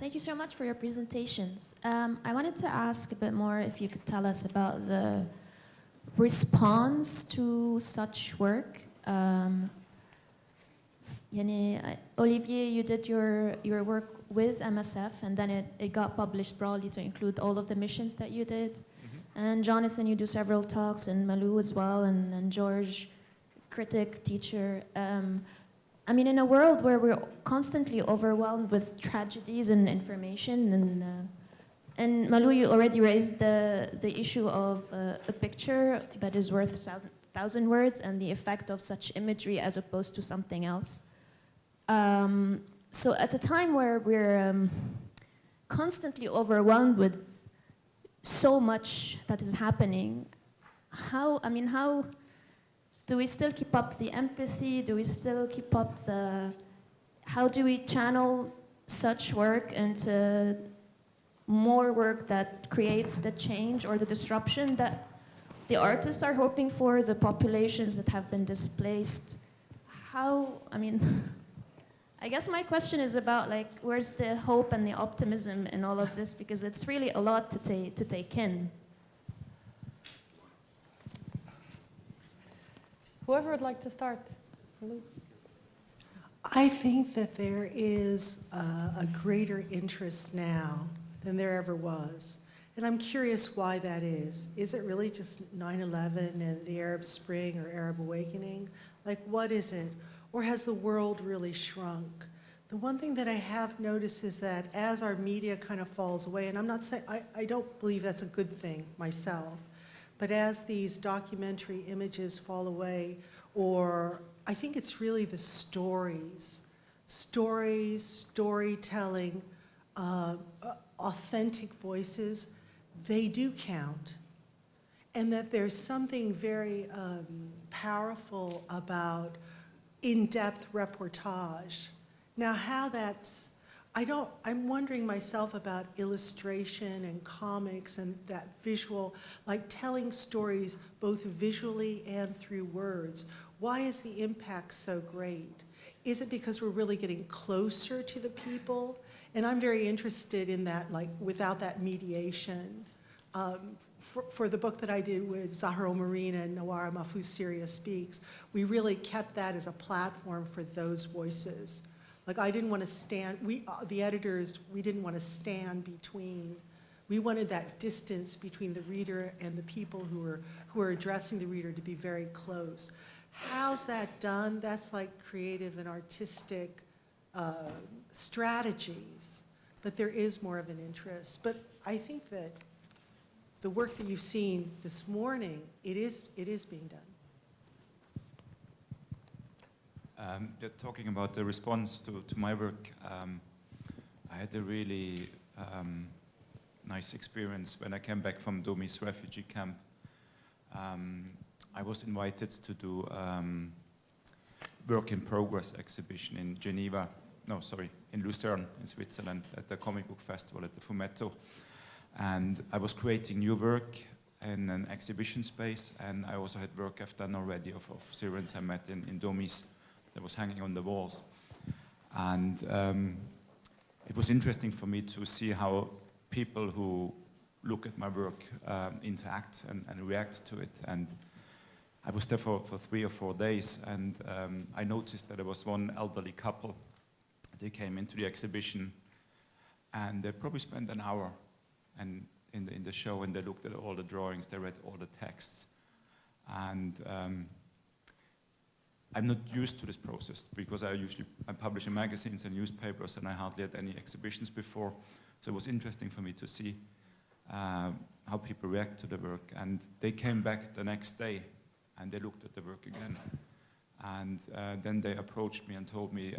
Thank you so much for your presentations. I wanted to ask a bit more if you could tell us about the response to such work. Olivier, you did your work with MSF, and then it got published broadly to include all of the missions that you did. And Jonathan, you do several talks, and Malu as well, and George, critic, teacher. I mean, in a world where we're constantly overwhelmed with tragedies and information, and Malu, you already raised the issue of a picture that is worth 1,000 words and the effect of such imagery as opposed to something else. So at a time where we're constantly overwhelmed with so much that is happening, how do we still keep up the empathy? Do we still keep up how do we channel such work into more work that creates the change or the disruption that the artists are hoping for, the populations that have been displaced? I guess my question is about, like, where's the hope and the optimism in all of this? Because it's really a lot to take in. Whoever would like to start. I think that there is a greater interest now than there ever was. And I'm curious why that is. Is it really just 9/11 and the Arab Spring or Arab Awakening? Like, what is it? Or has the world really shrunk? The one thing that I have noticed is that as our media kind of falls away, and I'm not saying, I don't believe that's a good thing myself, but as these documentary images fall away, or I think it's really the storytelling, authentic voices, they do count. And that there's something very powerful about in-depth reportage. Now how that's, I'm wondering myself about illustration and comics and that visual, like telling stories both visually and through words. Why is the impact so great? Is it because we're really getting closer to the people? And I'm very interested in that, like without that mediation. For the book that I did with Zahra Marina and Nawara Mahfouz Syria Speaks, we really kept that as a platform for those voices. Like I didn't want to stand, the editors, we didn't want to stand between. We wanted that distance between the reader and the people who are addressing the reader to be very close. How's that done? That's like creative and artistic strategies, but there is more of an interest. But I think that the work that you've seen this morning, it is being done. Talking about the response to my work, I had a really nice experience when I came back from Domi's refugee camp. I was invited to do work in progress exhibition in Geneva, in Lucerne in Switzerland at the comic book festival at the Fumetto. And I was creating new work in an exhibition space, and I also had work I've done already of Syrians I met in Domis that was hanging on the walls. And it was interesting for me to see how people who look at my work interact and react to it. And I was there for 3 or 4 days, and I noticed that there was one elderly couple. They came into the exhibition, and they probably spent an hour and in the show, and they looked at all the drawings, they read all the texts. And I'm not used to this process because I publish in magazines and newspapers, and I hardly had any exhibitions before. So it was interesting for me to see how people react to the work. And they came back the next day, and they looked at the work again. And then they approached me and told me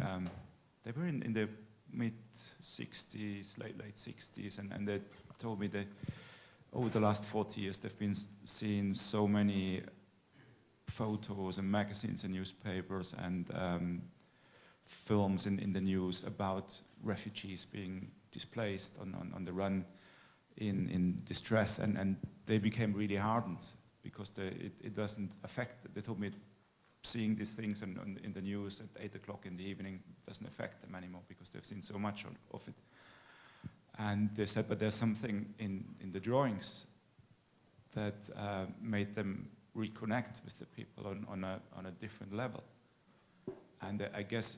they were in the mid-60s, late 60s, and they told me that over the last 40 years they've been seeing so many photos and magazines and newspapers and films in the news about refugees being displaced on the run in distress, and they became really hardened because it doesn't affect, they told me seeing these things in the news at 8 o'clock in the evening doesn't affect them anymore because they've seen so much of it. And they said, but there's something in the drawings that made them reconnect with the people on a different level. And I guess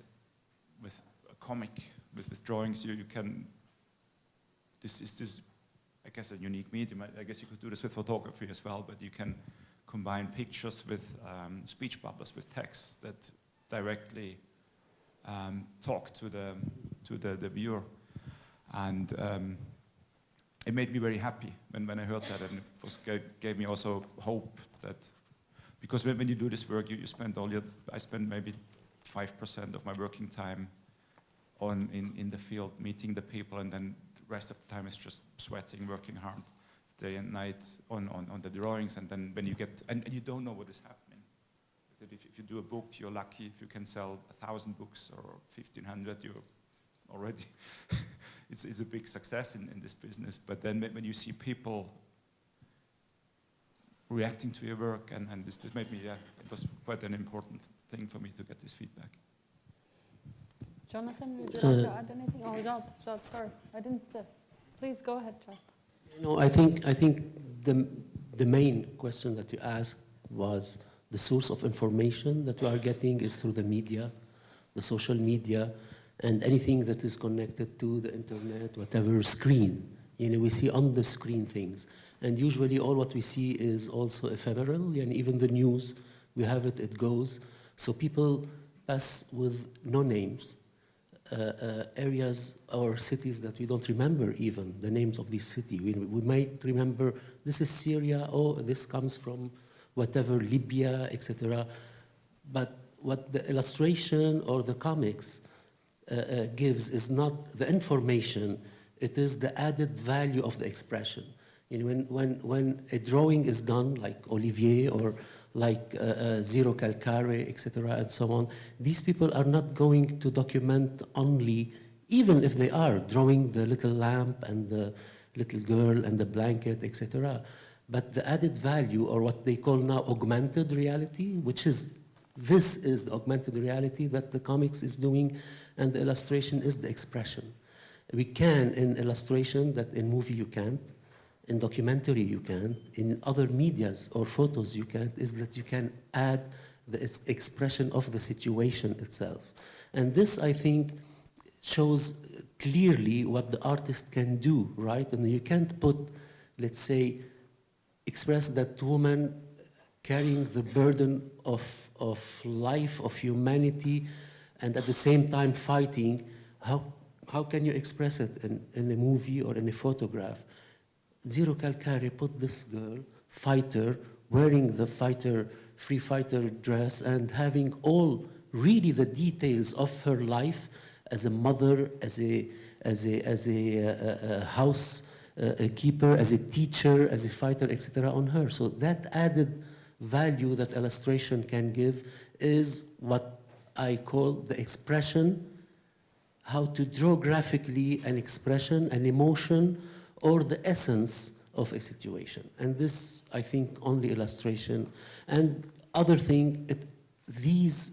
with a comic, with drawings, you can, this is, I guess, a unique medium. I guess you could do this with photography as well, but you can combine pictures with speech bubbles, with text that directly talk to the viewer. And it made me very happy when I heard that, and it gave me also hope that, because when you do this work, you spend I spend maybe 5% of my working time in the field, meeting the people, and then the rest of the time is just sweating, working hard, day and night on the drawings, and then when you get, and you don't know what is happening. If you do a book, you're lucky if you can sell 1,000 books or 1,500, you're already, it's a big success in this business. But then when you see people reacting to your work, and this made me, it was quite an important thing for me to get this feedback. Jonathan, would you like to add anything? Oh, Jean, sorry, I didn't. Please go ahead, Jean. No, I think the main question that you asked was the source of information that we are getting is through the media, the social media, and anything that is connected to the internet, whatever screen. You know, we see on the screen things. And usually all what we see is also ephemeral, and even the news, we have it, it goes. So people pass with no names, areas or cities that we don't remember even, the names of this city. We might remember, this is Syria, oh, this comes from whatever, Libya, etc. But what the illustration or the comics gives is not the information, it is the added value of the expression. You know, when a drawing is done, like Olivier or like Zero Calcare, etc., and so on, these people are not going to document only, even if they are drawing the little lamp and the little girl and the blanket, etc., but the added value, or what they call now augmented reality, which is, this is the augmented reality that the comics is doing, and the illustration is the expression. We can, in illustration, that in movie you can't, in documentary you can, in other medias or photos you can't, is that you can add the expression of the situation itself. And this, I think, shows clearly what the artist can do, right? And you can't put, let's say, express that woman carrying the burden of life, of humanity, and at the same time fighting. How can you express it in a movie or in a photograph? Zero Calcare put this girl, fighter, wearing the free fighter dress, and having all really the details of her life as a mother, as a house keeper, as a teacher, as a fighter, etc. on her. So that added value that illustration can give is what I call the expression, how to draw graphically an expression, an emotion, or the essence of a situation. And this, I think, only illustration. And other thing, these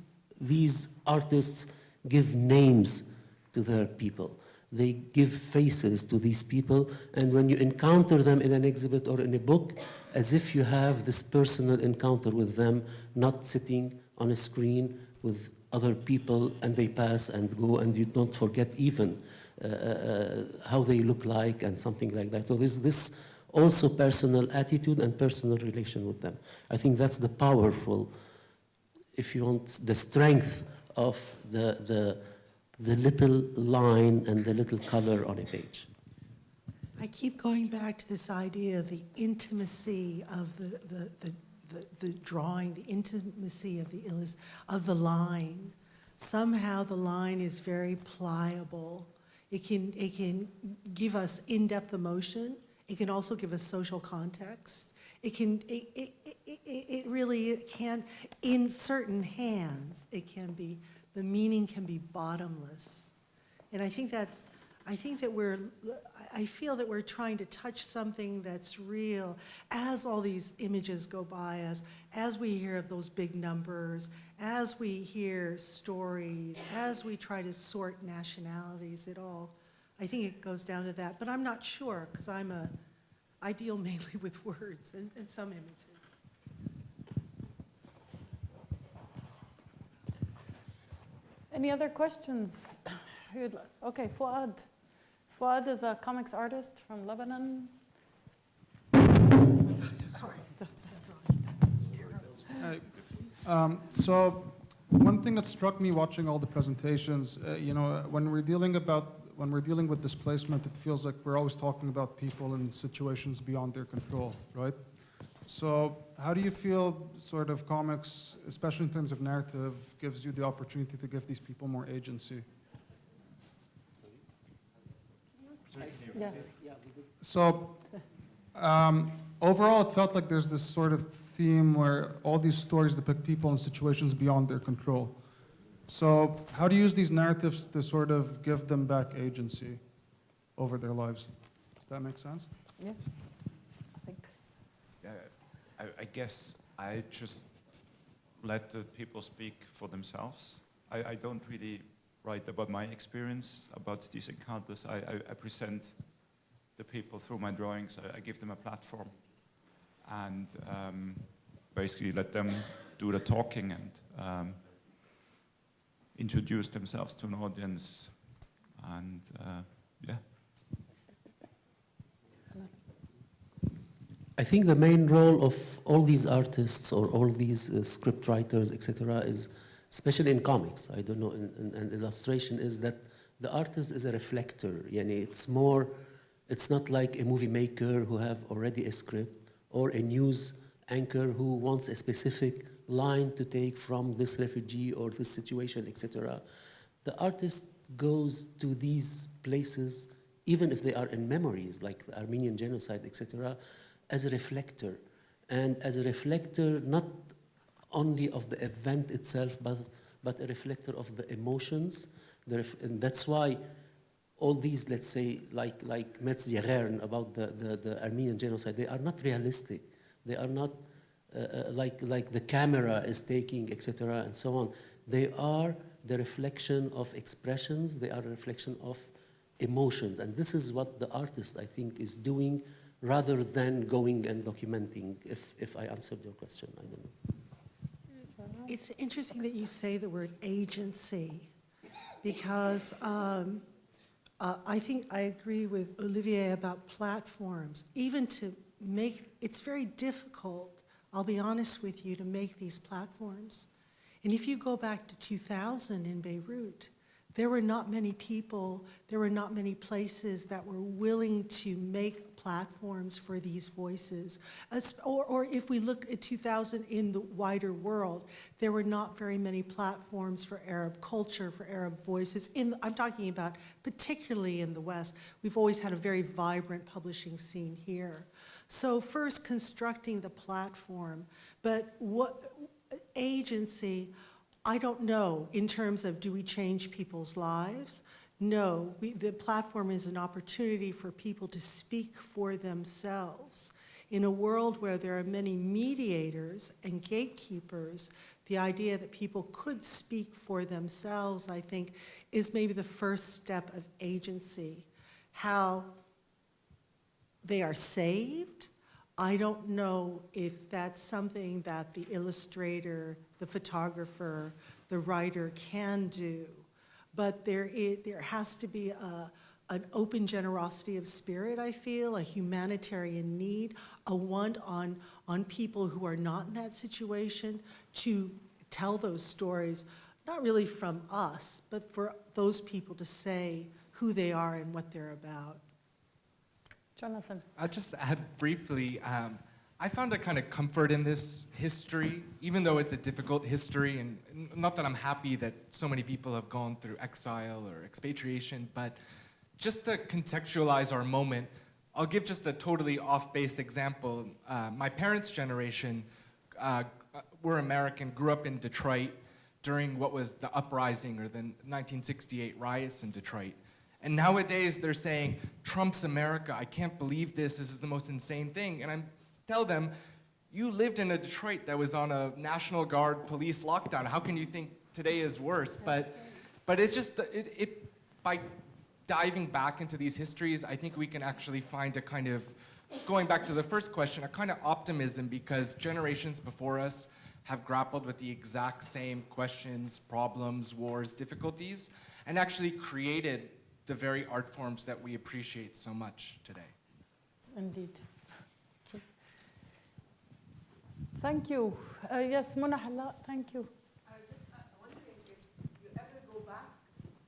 artists give names to their people. They give faces to these people, and when you encounter them in an exhibit or in a book, as if you have this personal encounter with them, not sitting on a screen with other people and they pass and go, and you don't forget even how they look like and something like that. So there's this also personal attitude and personal relation with them. I think that's the powerful, if you want, the strength of the little line and the little color on a page. I keep going back to this idea of the intimacy of the drawing, the intimacy of the line. Somehow the line is very pliable. It can give us in-depth emotion. It can also give us social context. It really can, in certain hands, the meaning can be bottomless. And I feel that we're trying to touch something that's real as all these images go by, as we hear of those big numbers, as we hear stories, as we try to sort nationalities, it all I think it goes down to that, but I'm not sure, because I deal mainly with words and some images. Any other questions? Okay, Fouad. Fouad is a comics artist from Lebanon. Sorry. Hi. So one thing that struck me watching all the presentations, when we're dealing with displacement, it feels like we're always talking about people in situations beyond their control, right? So how do you feel sort of comics, especially in terms of narrative, gives you the opportunity to give these people more agency? Yeah. So overall, it felt like there's this sort of theme where all these stories depict people in situations beyond their control. So how do you use these narratives to sort of give them back agency over their lives? Does that make sense? Yeah. I think. Yeah, I guess I just let the people speak for themselves. I don't really write about my experience, about these encounters. I present the people through my drawings. I give them a platform and basically let them do the talking and introduce themselves to an audience. And yeah. I think the main role of all these artists or all these script writers, etc., is, especially in comics, I don't know, in illustration, is that the artist is a reflector. It's not like a movie maker who have already a script or a news anchor who wants a specific line to take from this refugee or this situation, etc. The artist goes to these places, even if they are in memories, like the Armenian genocide, etc., as a reflector. And as a reflector, not only of the event itself, but a reflector of the emotions. And that's why all these, let's say, like Metz Yagern about the Armenian genocide, they are not realistic. They are not like the camera is taking, etc., and so on. They are the reflection of expressions. They are a reflection of emotions. And this is what the artist, I think, is doing rather than going and documenting, if I answered your question, I don't know. It's interesting that you say the word agency, because I think I agree with Olivier about platforms. Even to make, it's very difficult, I'll be honest with you, to make these platforms. And if you go back to 2000 in Beirut, there were not many people, there were not many places that were willing to make platforms for these voices. Or if we look at 2000 in the wider world, there were not very many platforms for Arab culture, for Arab voices. I'm talking about particularly in the West. We've always had a very vibrant publishing scene here. So first constructing the platform, but what agency, I don't know in terms of do we change people's lives? No, the platform is an opportunity for people to speak for themselves. In a world where there are many mediators and gatekeepers, the idea that people could speak for themselves, I think, is maybe the first step of agency. How they are saved, I don't know if that's something that the illustrator, the photographer, the writer can do. But there has to be an open generosity of spirit, I feel, a humanitarian need, a want on people who are not in that situation to tell those stories, not really from us, but for those people to say who they are and what they're about. Jonathan. I'll just add briefly, I found a kind of comfort in this history, even though it's a difficult history, and not that I'm happy that so many people have gone through exile or expatriation, but just to contextualize our moment, I'll give just a totally off-base example. My parents' generation were American, grew up in Detroit during what was the uprising or the 1968 riots in Detroit. And nowadays they're saying, Trump's America, I can't believe this is the most insane thing. And I tell them, you lived in a Detroit that was on a National Guard police lockdown. How can you think today is worse? But it's just, by diving back into these histories, I think we can actually find a kind of, going back to the first question, a kind of optimism, because generations before us have grappled with the exact same questions, problems, wars, difficulties, and actually created the very art forms that we appreciate so much today. Indeed. Thank you. Yes, Mona Hala, thank you. I was just wondering if you ever go back.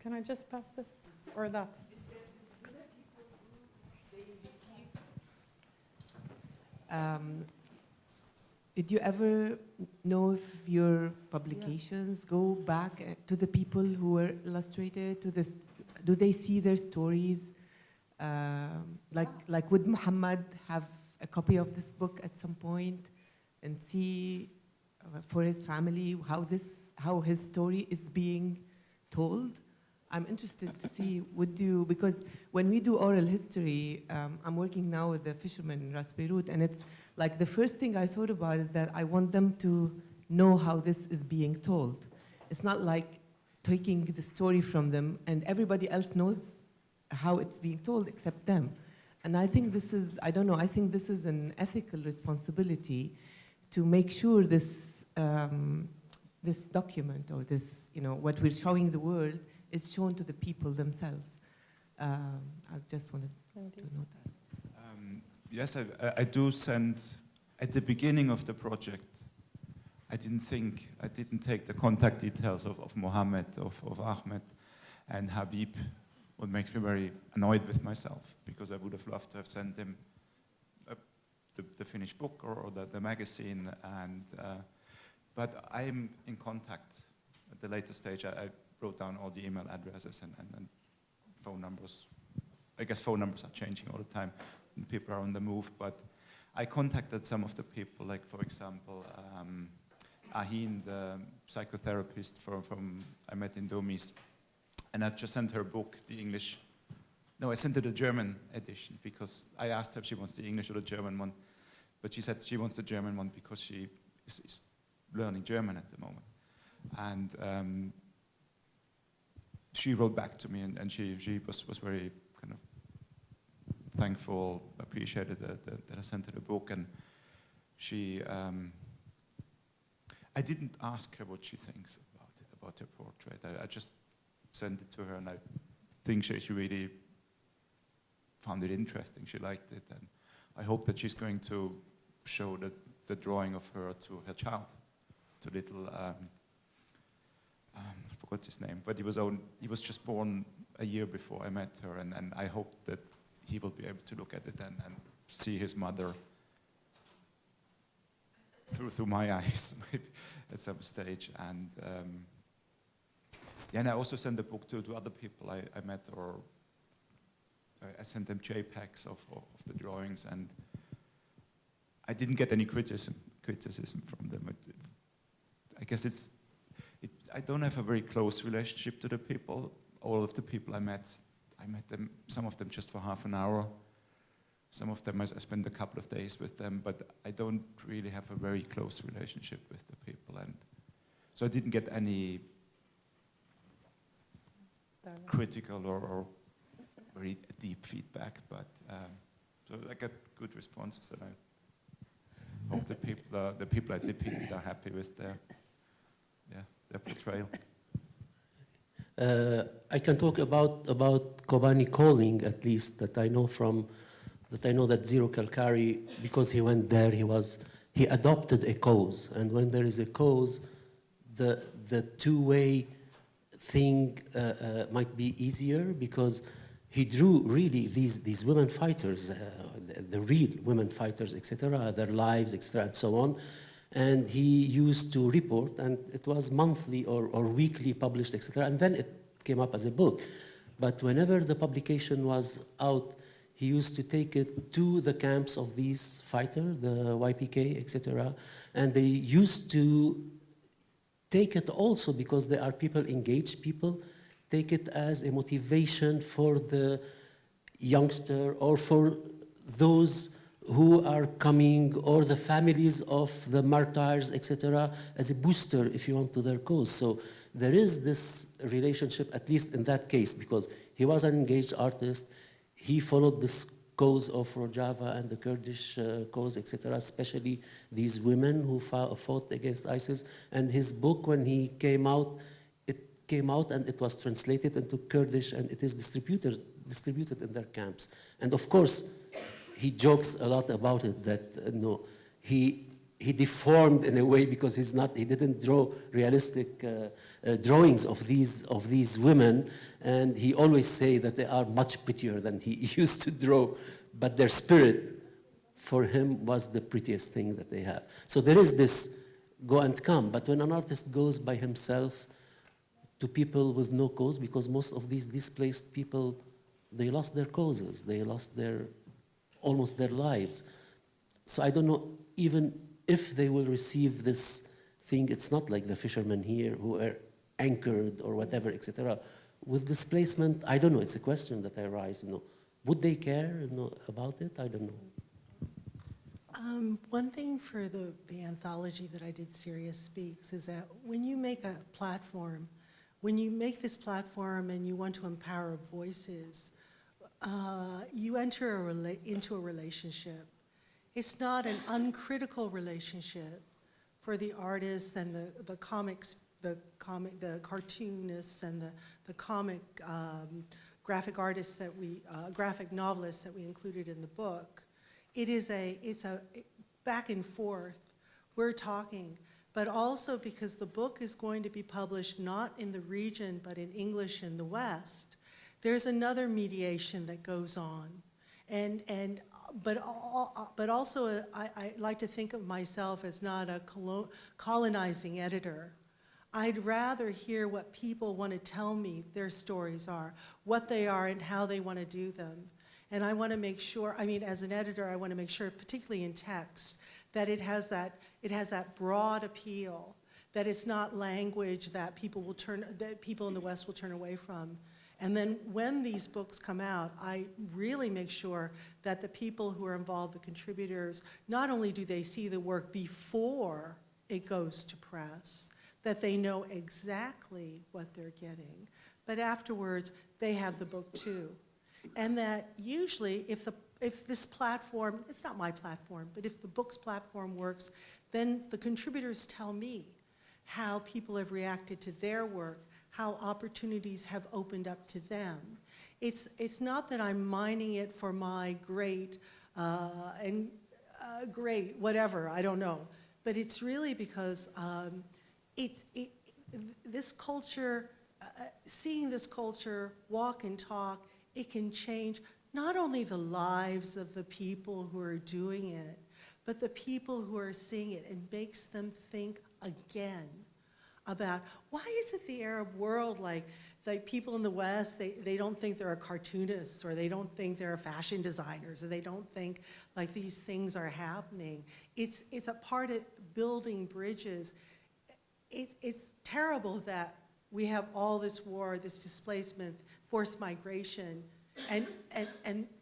Can I just pass this or that? Did you ever know if your publications go back to the people who were illustrated to this? Do they see their stories? Like would Muhammad have a copy of this book at some point and see for his family how his story is being told? I'm interested to see, because when we do oral history, I'm working now with the fishermen in Ras Beirut, and it's like the first thing I thought about is that I want them to know how this is being told. It's not like taking the story from them and everybody else knows how it's being told except them. And I think this is, I don't know, I think this is an ethical responsibility to make sure this, this document or this, what we're showing the world is shown to the people themselves. I just wanted to know that. Yes, I do send, at the beginning of the project, I didn't take the contact details of Mohammed, of Ahmed, and Habib, what makes me very annoyed with myself, because I would have loved to have sent them the finished book or the magazine, and but I'm in contact at the later stage. I wrote down all the email addresses and phone numbers. I guess phone numbers are changing all the time, and people are on the move, but I contacted some of the people, like for example, Ahin, the psychotherapist from I met in Domis, and I just sent her a book, the English. No, I sent her the German edition because I asked her if she wants the English or the German one, but she said she wants the German one because she is learning German at the moment. And she wrote back to me, and she was very kind of thankful, appreciated that I sent her the book, and she. I didn't ask her what she thinks about her portrait. I just sent it to her, and I think she really found it interesting. She liked it, and I hope that she's going to show the drawing of her to her child, to little. I forgot his name, but he was just born a year before I met her, and I hope that he will be able to look at it and see his mother through my eyes, maybe at some stage. And yeah, and I also sent the book to other people I met, or I sent them JPEGs of the drawings, and I didn't get any criticism from them. I guess I don't have a very close relationship to the people. All of the people I met them, some of them just for half an hour. Some of them I spent a couple of days with them, but I don't really have a very close relationship with the people. And so I didn't get any critical or very deep feedback, but so I got good responses, and I hope the people I depicted are happy with their portrayal. I can talk about Kobani calling, at least, that I know that Zero Kalkari, because he went there, he adopted a cause, and when there is a cause, the two-way thing might be easier, because he drew really these women fighters, the real women fighters, etc., their lives, etc., and so on. And he used to report, and it was monthly or weekly published, etc., and then it came up as a book. But whenever the publication was out, he used to take it to the camps of these fighters, the YPK, etc., and they used to take it also, because they are engaged people, take it as a motivation for the youngster or for those who are coming, or the families of the martyrs, etc., as a booster, if you want, to their cause. So there is this relationship, at least in that case, because he was an engaged artist. He followed this cause of Rojava and the Kurdish cause, etc., especially these women who fought against ISIS. And his book, when he came out, it came out and it was translated into Kurdish, and it is distributed in their camps. And of course, he jokes a lot about it, that no, he deformed in a way because he didn't draw realistic drawings of these women, and he always say that they are much prettier than he used to draw, but their spirit for him was the prettiest thing that they have. So there is this go and come, but when an artist goes by himself to people with no cause, because most of these displaced people, they lost their causes, they lost almost their lives. So I don't know, even if they will receive this thing, it's not like the fishermen here who are anchored or whatever, etc. With displacement, I don't know, it's a question that I raise, Would they care, about it? I don't know. One thing for the anthology that I did, Serious Speaks, is that when you make a platform, when you make this platform and you want to empower voices, you enter into a relationship. It's not an uncritical relationship for the artists and the cartoonists and the comic graphic artists graphic novelists that we included in the book. It's a back and forth. We're talking, but also because the book is going to be published not in the region, but in English in the West, there's another mediation that goes on. But also, I like to think of myself as not a colonizing editor. I'd rather hear what people want to tell me their stories are, what they are and how they want to do them. And I want to make sure, as an editor, I want to make sure, particularly in text, that it has that broad appeal, that it's not language that people in the West will turn away from. And then when these books come out, I really make sure that the people who are involved, the contributors, not only do they see the work before it goes to press, that they know exactly what they're getting, but afterwards they have the book too. And that usually if this platform, it's not my platform, but if the book's platform works, then the contributors tell me how people have reacted to their work, how opportunities have opened up to them. It's not that I'm mining it for my great whatever, I don't know. But it's really because this culture, seeing this culture walk and talk, it can change not only the lives of the people who are doing it, but the people who are seeing it, and makes them think again about why is it the Arab world, like people in the West, they don't think there are cartoonists, or they don't think there are fashion designers, or they don't think like these things are happening. It's a part of building bridges. It's terrible that we have all this war, this displacement, forced migration,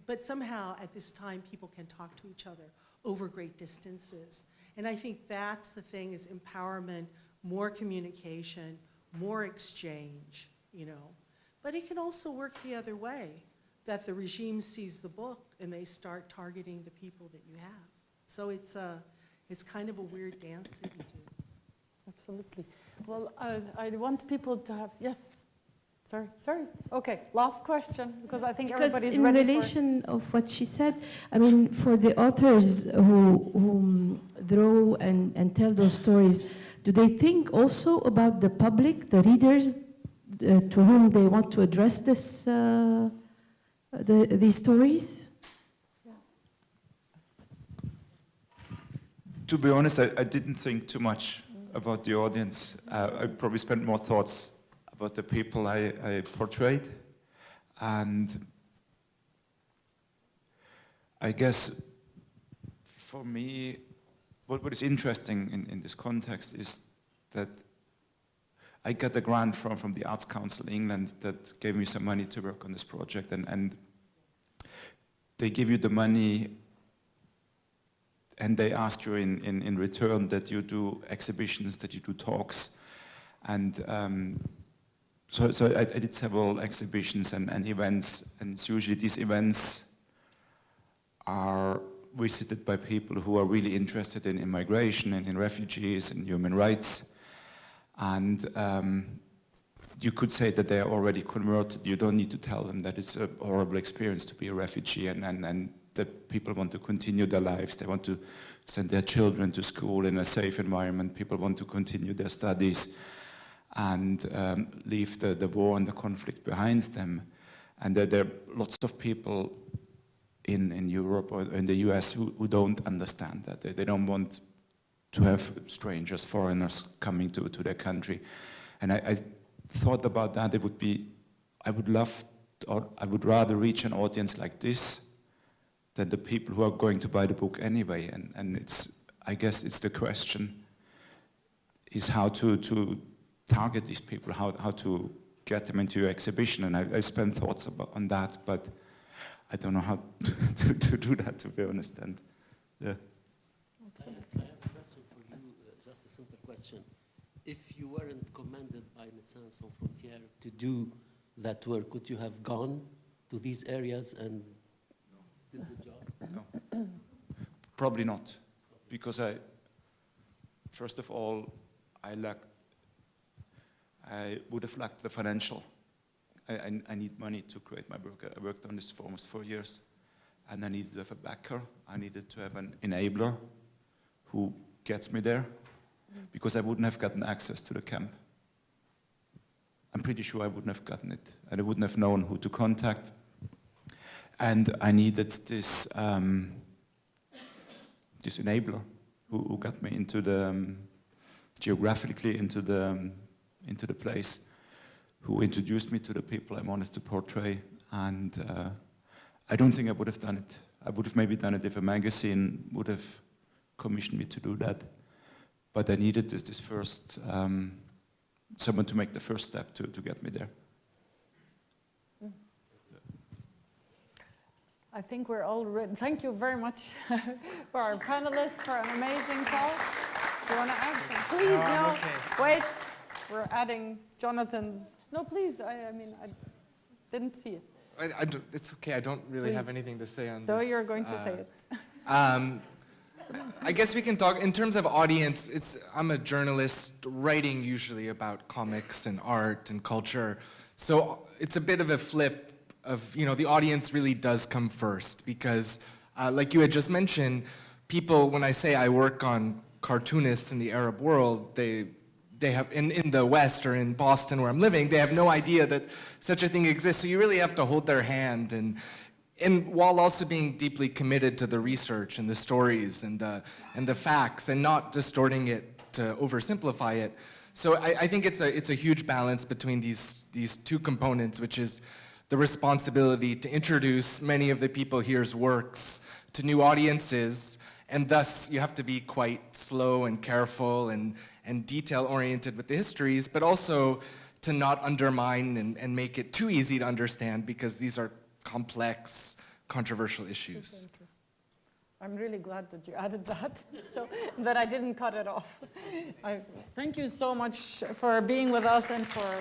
but somehow at this time people can talk to each other over great distances. And I think that's the thing, is empowerment, more communication, more exchange, But it can also work the other way, that the regime sees the book and they start targeting the people that you have. So it's kind of a weird dance that you do. Absolutely. Well, I want people to have, yes. Sorry. Okay, last question, because I think everybody's ready. In relation of what she said, for the authors who draw and tell those stories, do they think also about the public, the readers, to whom they want to address this, these stories? To be honest, I didn't think too much about the audience. I probably spent more thoughts about the people I portrayed. And I guess for me, what is interesting in this context is that I got a grant from the Arts Council England that gave me some money to work on this project, and they give you the money and they ask you in return that you do exhibitions, that you do talks. And so I did several exhibitions and events, and it's usually these events are visited by people who are really interested in migration and in refugees and human rights. And you could say that they are already converted. You don't need to tell them that it's a horrible experience to be a refugee, and that people want to continue their lives. They want to send their children to school in a safe environment. People want to continue their studies and leave the war and the conflict behind them. And there are lots of people in Europe or in the US who don't understand that. They don't want to have strangers, foreigners coming to their country. And I thought about that. I would rather reach an audience like this than the people who are going to buy the book anyway. And I guess it's the question is how to target these people, how to get them into your exhibition. And I spent thoughts on that, but I don't know how to do that, to be honest. And yeah. I have a question for you, just a simple question. If you weren't commanded by Médecins Sans Frontières to do that work, could you have gone to these areas and did the job? No, probably not, because first of all, I would have lacked the financial. I need money to create my work. I worked on this for almost 4 years, and I needed to have a backer. I needed to have an enabler who gets me there, because I wouldn't have gotten access to the camp. I'm pretty sure I wouldn't have gotten it, and I wouldn't have known who to contact. And I needed this this enabler who got me into the geographically into the place, who introduced me to the people I wanted to portray. And I don't think I would have done it. I would have maybe done it if a magazine would have commissioned me to do that. But I needed this first, someone to make the first step to get me there. I think we're all ready. Thank you very much for our panelists for an amazing talk. Do you want to add something? Please, no. Okay. Wait, we're adding Jonathan's. No, please. I mean, I didn't see it. It's okay. I don't really have anything to say on Though this. you're going to say it. I guess we can talk in terms of audience. I'm a journalist writing usually about comics and art and culture, so it's a bit of a flip of, the audience really does come first, because like you had just mentioned, people, when I say I work on cartoonists in the Arab world, they have, in the West or in Boston where I'm living, they have no idea that such a thing exists, so you really have to hold their hand, and while also being deeply committed to the research and the stories and the facts, and not distorting it to oversimplify it. So I think it's a huge balance between these two components, which is the responsibility to introduce many of the people here's works to new audiences, and thus you have to be quite slow and careful and detail-oriented with the histories, but also to not undermine and make it too easy to understand, because these are complex, controversial issues. I'm really glad that you added that, so that I didn't cut it off. Thank you so much for being with us and for